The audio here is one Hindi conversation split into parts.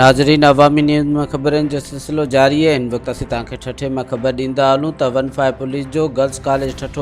नाज़रीन, अवामी न्यूज़ में ख़बरनि जो सिलसिलो जारी है। इन वक्त असीं तव्हांखे ठठे में ख़बर ॾींदा हलूं त 15 पुलिस जो गलस कॉलेज ठठो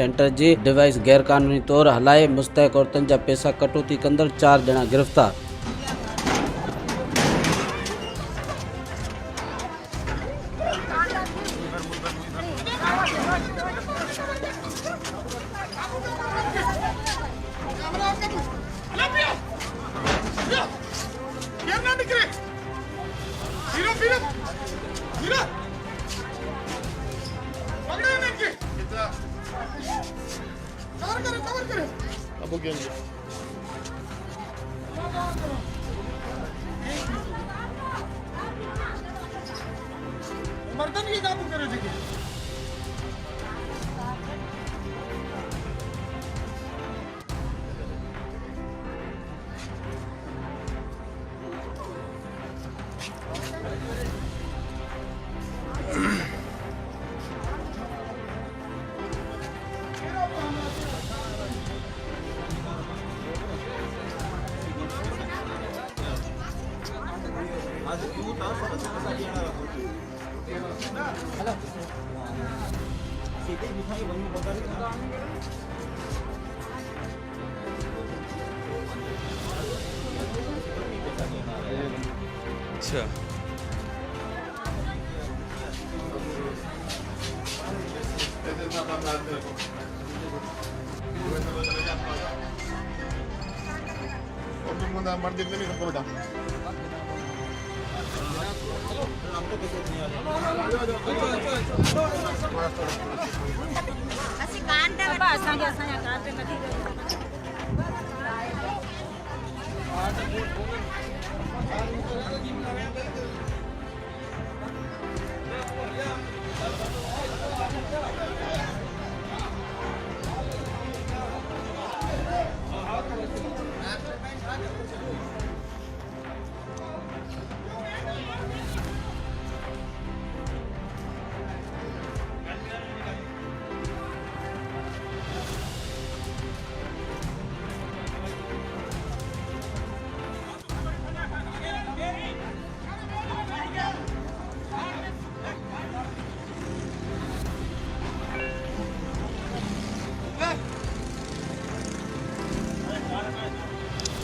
सेंटर जी डिवाइस गैरकानूनी तौर हलाए मुस्तहक औरतुनि जा पैसा कटौती कंदड़ 4 ॼणा गिरफ़्तार। Abu gelecek. Umar'dan iyi daha bu gelecek. अच्छा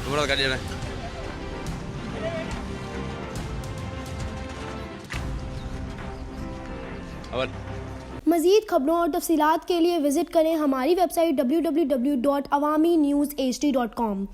तुम्हारा गाड़ी है मज़ीद खबरों और तफसीलात के लिए विज़िट करें हमारी वेबसाइट www.awamiNewsHD.com।